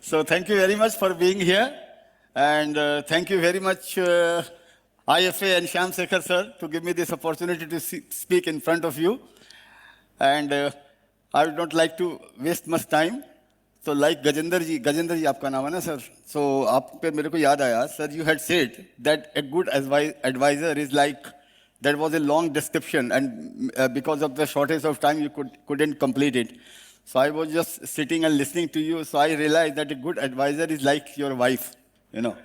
So thank you very much for being here. And thank you very much, IFA and Shyam Sekhar sir, to give me this opportunity to speak in front of you. And I would not like to waste much time. So like Gajendra ji आपका नाम है ना sir? So आप पे मेरे को याद आया, sir, you had said that a good advisor is like, that was a long description, and because of the shortage of time, you couldn't complete it. So I was just sitting and listening to you, so I realized that a good advisor is like your wife, you know.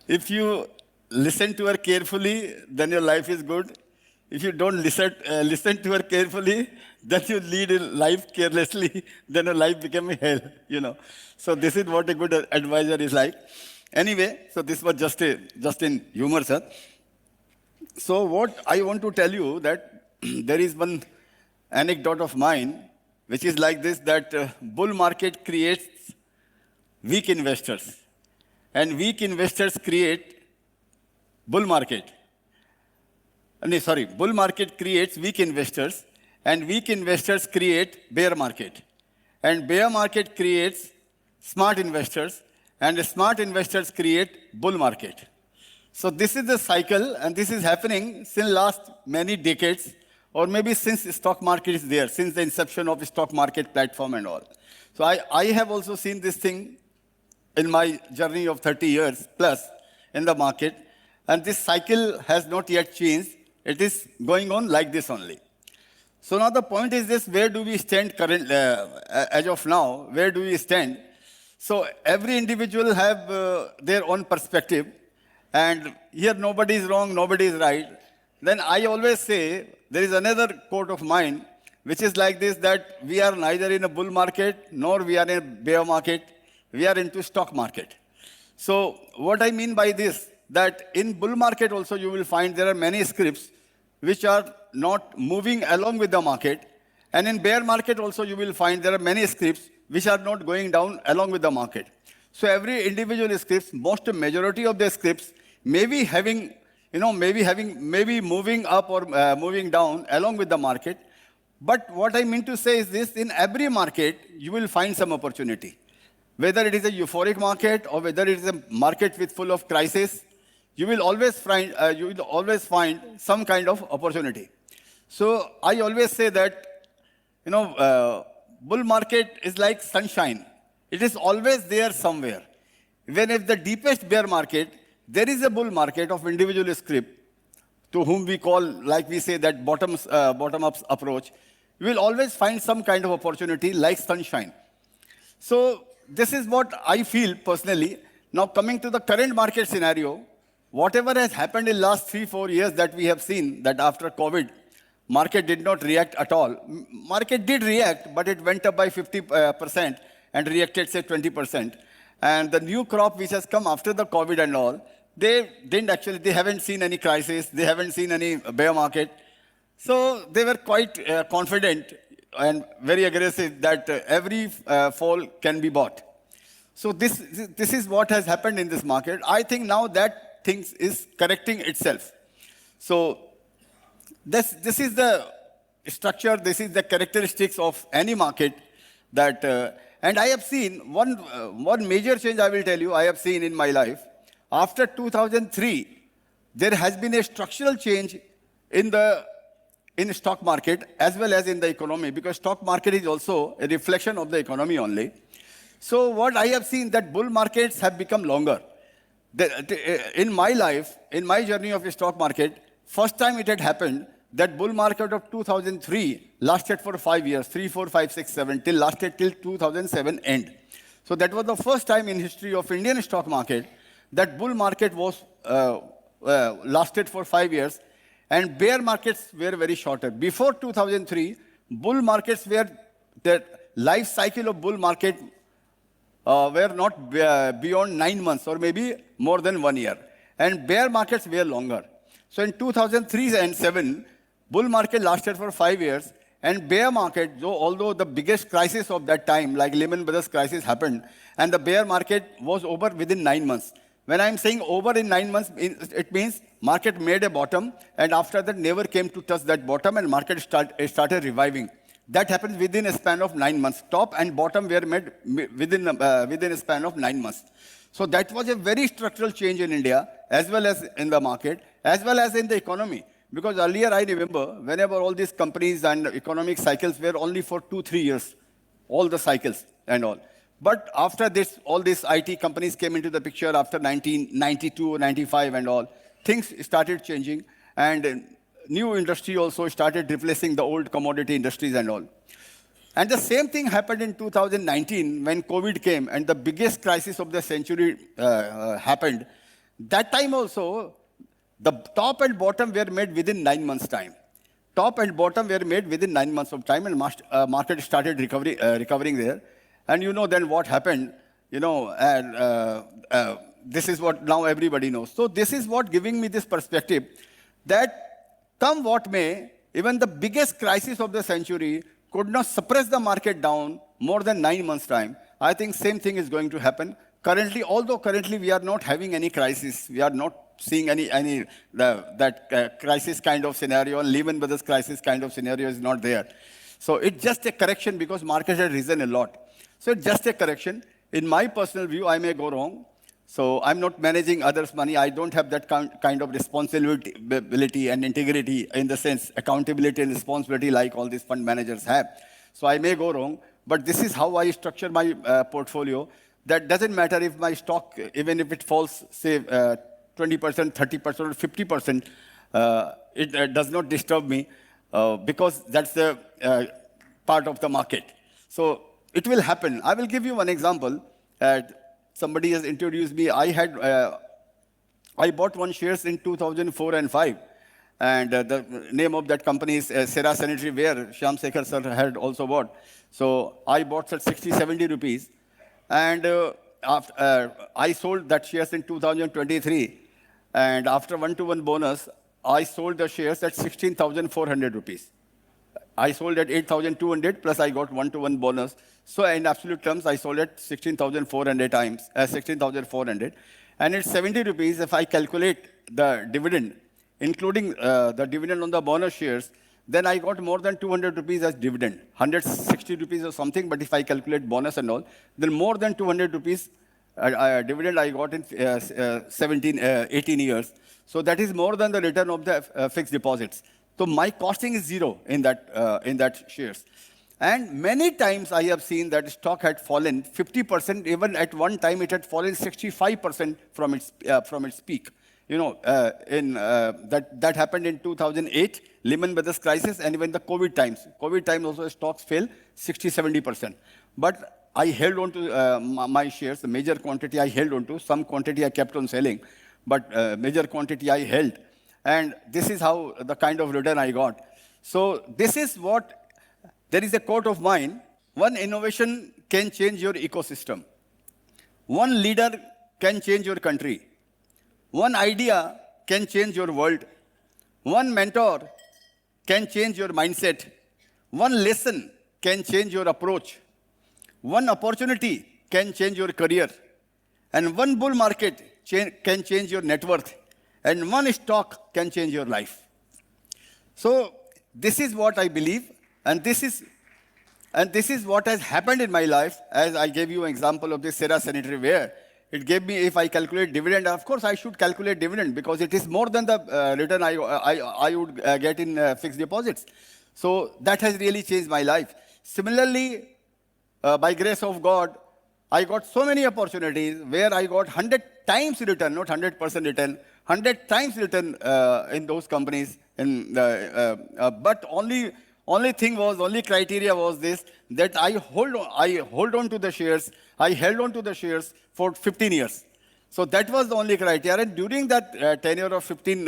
If you listen to her carefully, then your life is good. If you don't listen to her carefully, then you lead a life carelessly, then your life becomes a hell, you know. So this is what a good advisor is like. Anyway, so this was just in humor, sir. So what I want to tell you that there is one anecdote of mine, which is like this, that bull market creates weak investors, and weak investors create bull market. Bull market creates weak investors, and weak investors create bear market. And bear market creates smart investors, and smart investors create bull market. So this is the cycle, and this is happening since last many decades, or maybe since the stock market is there, since the inception of the stock market platform and all. So I have also seen this thing in my journey of 30 years plus in the market, and this cycle has not yet changed. It is going on like this only. So now the point is this: where do we stand as of now? Where do we stand? So every individual have their own perspective, and here nobody is wrong, nobody is right. Then I always say, there is another quote of mine, which is like this, that we are neither in a bull market, nor we are in a bear market, we are into stock market. So what I mean by this, that in bull market also you will find there are many scripts which are not moving along with the market. And in bear market also you will find there are many scripts which are not going down along with the market. So every individual scripts, majority of the scripts may be having, maybe moving up or moving down along with the market. But what I mean to say is this: in every market, you will find some opportunity. Whether it is a euphoric market or whether it is a market with full of crisis, you will always find some kind of opportunity. So I always say that, bull market is like sunshine. It is always there somewhere. Even if the deepest bear market, there is a bull market of individual script, to whom we call, like we say, that bottom-up approach. You will always find some kind of opportunity like sunshine. So this is what I feel personally. Now coming to the current market scenario, whatever has happened in last 3-4 years that we have seen, that after COVID, market did not react at all. Market did react, but it went up by 50% and reacted, say, 20%. And the new crop which has come after the COVID and all, they haven't seen any crisis, they haven't seen any bear market. So they were quite confident and very aggressive that every fall can be bought. So this is what has happened in this market. I think now that thing is correcting itself. So this is the structure, this is the characteristics of any market that, and I have seen one major change I will tell you I have seen in my life. After 2003, there has been a structural change in the stock market as well as in the economy, because stock market is also a reflection of the economy only. So what I have seen, that bull markets have become longer. In my life, in my journey of the stock market, first time it had happened, that bull market of 2003 lasted for 5 years, 3, 4, 5, 6, 7, lasted till 2007 end. So that was the first time in history of Indian stock market that bull market was lasted for 5 years, and bear markets were very shorter. Before 2003, bull markets were, the life cycle of bull market were not beyond 9 months or maybe more than 1 year. And bear markets were longer. So in 2003 and 7, bull market lasted for 5 years, and bear market, although the biggest crisis of that time, like Lehman Brothers crisis, happened, and the bear market was over within 9 months. When I'm saying over in 9 months, it means market made a bottom, and after that never came to touch that bottom, and market started reviving. That happens within a span of 9 months. Top and bottom were made within a span of 9 months. So that was a very structural change in India, as well as in the market, as well as in the economy. Because earlier I remember, whenever all these companies and economic cycles were only for 2-3 years, all the cycles and all. But after this, all these IT companies came into the picture after 1992, 95 and all. Things started changing, and new industry also started replacing the old commodity industries and all. And the same thing happened in 2019 when COVID came and the biggest crisis of the century happened. That time also, the top and bottom were made within 9 months' time. Top and bottom were made within 9 months of time, and market started recovering there. And you know then what happened, and this is what now everybody knows. So this is what giving me this perspective that come what may, even the biggest crisis of the century could not suppress the market down more than 9 months' time. I think same thing is going to happen. Currently, although currently we are not having any crisis, we are not seeing that crisis kind of scenario, and Lehman Brothers crisis kind of scenario is not there. So it's just a correction because market has risen a lot. So it's just a correction. In my personal view, I may go wrong. So I'm not managing others' money. I don't have that kind of responsibility and integrity, in the sense accountability and responsibility like all these fund managers have. So I may go wrong, but this is how I structure my portfolio. That doesn't matter if my stock, even if it falls, say, 20%, 30%, or 50%, it does not disturb me because that's the part of the market. So it will happen. I will give you one example. Somebody has introduced me. I bought one shares in 2004 and 5. And the name of that company is Sera Sanitary Ware. Shyam Sekhar sir had also bought. So I bought at 60, 70 rupees. And I sold that shares in 2023. And after 1-to-1 bonus, I sold the shares at 16,400 rupees. I sold at 8,200 plus I got 1-to-1 bonus. So in absolute terms, I sold at 16,400 times, 16,400. And it's 70 rupees if I calculate the dividend, including the dividend on the bonus shares, then I got more than 200 rupees as dividend, 160 rupees or something. But if I calculate bonus and all, then more than 200 rupees dividend I got in 18 years. So that is more than the return of the fixed deposits. So my costing is zero in that shares. And many times I have seen that stock had fallen 50%. Even at one time it had fallen 65% from its peak. That happened in 2008, Lehman Brothers crisis, and even the COVID times. COVID times also stocks fell 60-70%. But I held on to my shares. The major quantity I held on to. Some quantity I kept on selling, but major quantity I held. And this is how the kind of return I got. So this is what, there is a quote of mine: one innovation can change your ecosystem. One leader can change your country. One idea can change your world. One mentor can change your mindset. One lesson can change your approach. One opportunity can change your career. And one bull market can change your net worth. And one stock can change your life. So this is what I believe, and this is what has happened in my life. As I gave you an example of this Sera Sanitary Ware, it gave me, if I calculate dividend, of course I should calculate dividend because it is more than the return I would get in fixed deposits. So that has really changed my life. Similarly, by grace of God, I got so many opportunities where I got 100 times return, not 100% return, 100 times return in those companies. But only criteria was this, that I hold on to the shares. I held on to the shares for 15 years. So that was the only criteria. And during that tenure of 15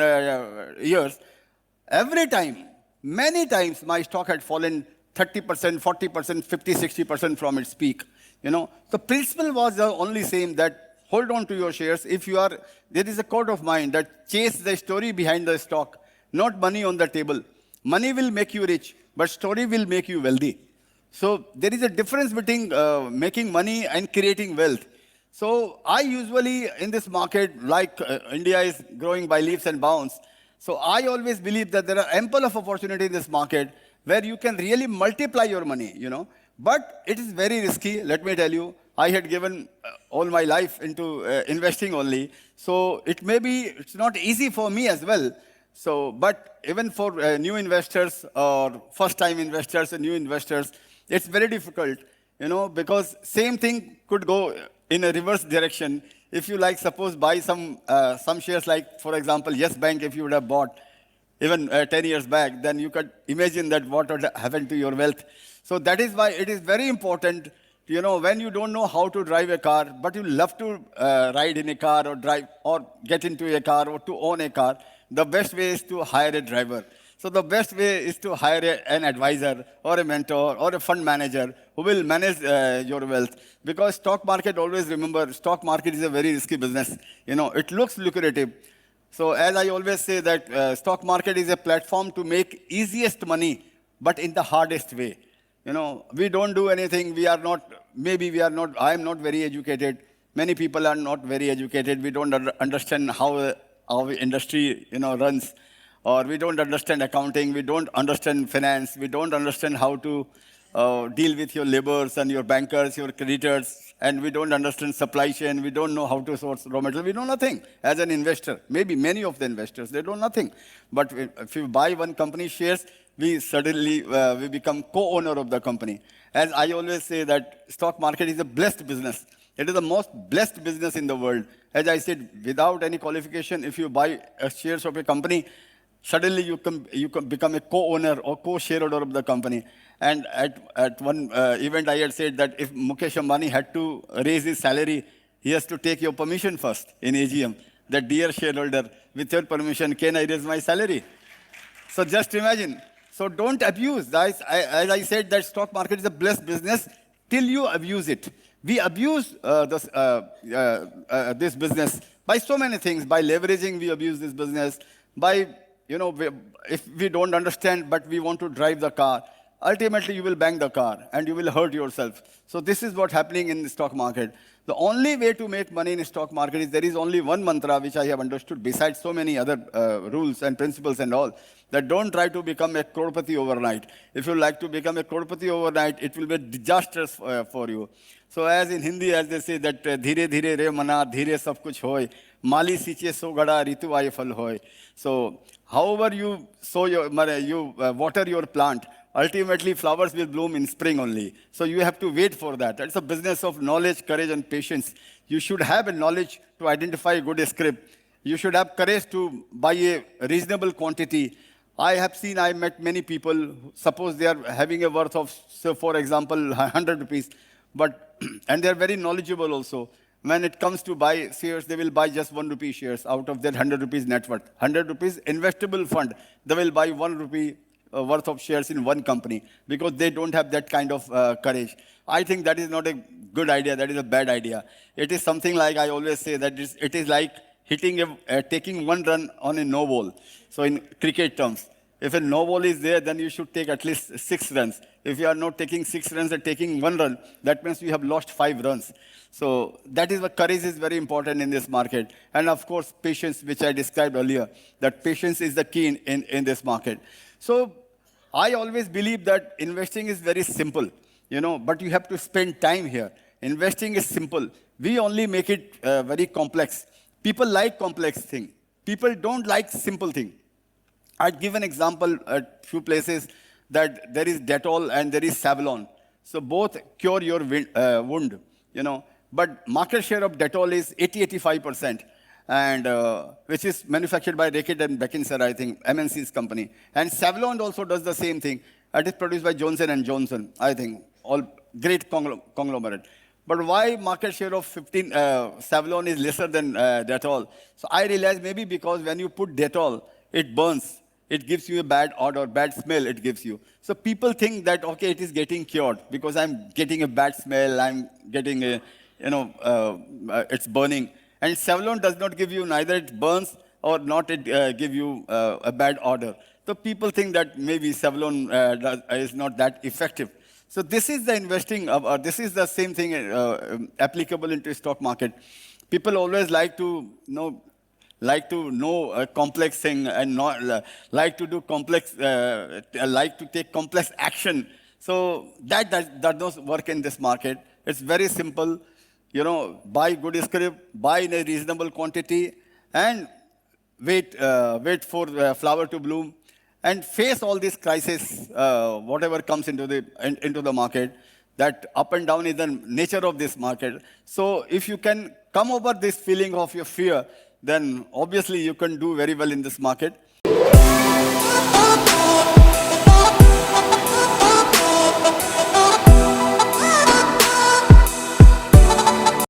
years, every time, many times, my stock had fallen 30%, 40%, 50, 60% from its peak. The principle was the only same, that hold on to your shares. There is a quote of mine that chase the story behind the stock, not money on the table. Money will make you rich, but story will make you wealthy. So there is a difference between making money and creating wealth. So I usually, in this market, like India is growing by leaps and bounds, so I always believe that there are ample of opportunity in this market. where you can really multiply your money. But it is very risky, let me tell you. I had given all my life into investing only. So it's not easy for me as well. So, but even for new investors or first-time investors and new investors, it's very difficult, because same thing could go in a reverse direction. If you like, suppose buy some shares, like for example, Yes Bank, if you would have bought even 10 years back, then you could imagine that what would happen to your wealth. So that is why it is very important, when you don't know how to drive a car, but you love to ride in a car or drive or get into a car or to own a car, the best way is to hire a driver. So the best way is to hire an advisor or a mentor or a fund manager who will manage your wealth. Because stock market, always remember, stock market is a very risky business. It looks lucrative. So as I always say that stock market is a platform to make easiest money, but in the hardest way. We don't do anything. I am not very educated. Many people are not very educated. We don't understand how our industry, runs. Or we don't understand accounting. We don't understand finance. We don't understand how to deal with your laborers and your bankers, your creditors. And we don't understand supply chain. We don't know how to source raw material. We know nothing as an investor. Maybe many of the investors, they know nothing. But if you buy one company shares, we suddenly we become co-owner of the company. As I always say that stock market is a blessed business. It is the most blessed business in the world. As I said, without any qualification, if you buy shares of a company, suddenly you can become a co-owner or co-shareholder of the company. And at one event, I had said that if Mukesh Ambani had to raise his salary, he has to take your permission first in AGM. That, dear shareholder, with your permission, can I raise my salary? So just imagine. So don't abuse. As I said, that stock market is a blessed business till you abuse it. We abuse this business by so many things. By leveraging, we abuse this business. By, if we don't understand, but we want to drive the car, ultimately you will bang the car and you will hurt yourself. So this is what's happening in the stock market. The only way to make money in the stock market is there is only one mantra which I have understood, besides so many other rules and principles and all, that don't try to become a crorepati overnight. If you like to become a crorepati overnight, it will be disastrous for you. So as in Hindi, as they say that dhire dhire re mana, dhire sab kuch hoy, mali siche so gada ritu aaye phal hoy. So however you water your plant, ultimately flowers will bloom in spring only. So you have to wait for that. It's a business of knowledge, courage, and patience. You should have a knowledge to identify a good script. You should have courage to buy a reasonable quantity. I met many people, suppose they are having a worth of, so for example, 100 rupees, and they are very knowledgeable also. When it comes to buy shares, they will buy just 1 rupee shares out of their 100 rupees net worth. 100 rupees investable fund, they will buy 1 rupee worth of shares in one company because they don't have that kind of courage. I think that is not a good idea. That is a bad idea. It is something like, I always say that it is like taking one run on a no ball. So in cricket terms, if a no ball is there, then you should take at least 6 runs. If you are not taking 6 runs and taking 1 run, that means you have lost 5 runs. So that is what courage is very important in this market. And of course, patience, which I described earlier, that patience is the key in this market. So I always believe that investing is very simple, but you have to spend time here. Investing is simple. We only make it very complex. People like complex things. People don't like simple things. I'd give an example at few places that there is Dettol and there is Savlon. So both cure your wound, But market share of Dettol is 80-85%, and which is manufactured by Reckitt and Beckinsale, I think, MNC's company. And Savlon also does the same thing. It is produced by Johnson & Johnson, I think, all great conglomerate. But why market share of 15 Savlon is lesser than Dettol? So I realized maybe because when you put Dettol, it burns. It gives you a bad odor, bad smell it gives you. So people think that, okay, it is getting cured because I'm getting a bad smell, I'm getting a, it's burning. And Savlon does not give you, neither it burns or not it give you a bad odor. So people think that maybe Savlon is not that effective. So this is the investing, this is the same thing applicable into stock market. People always like to, like to know a complex thing and not like to do complex, like to take complex action. So that doesn't work in this market. It's very simple. Buy good script, buy in a reasonable quantity, and wait for the flower to bloom, and face all these crises, whatever comes into the market. That up and down is the nature of this market. So if you can come over this feeling of your fear, then obviously you can do very well in this market.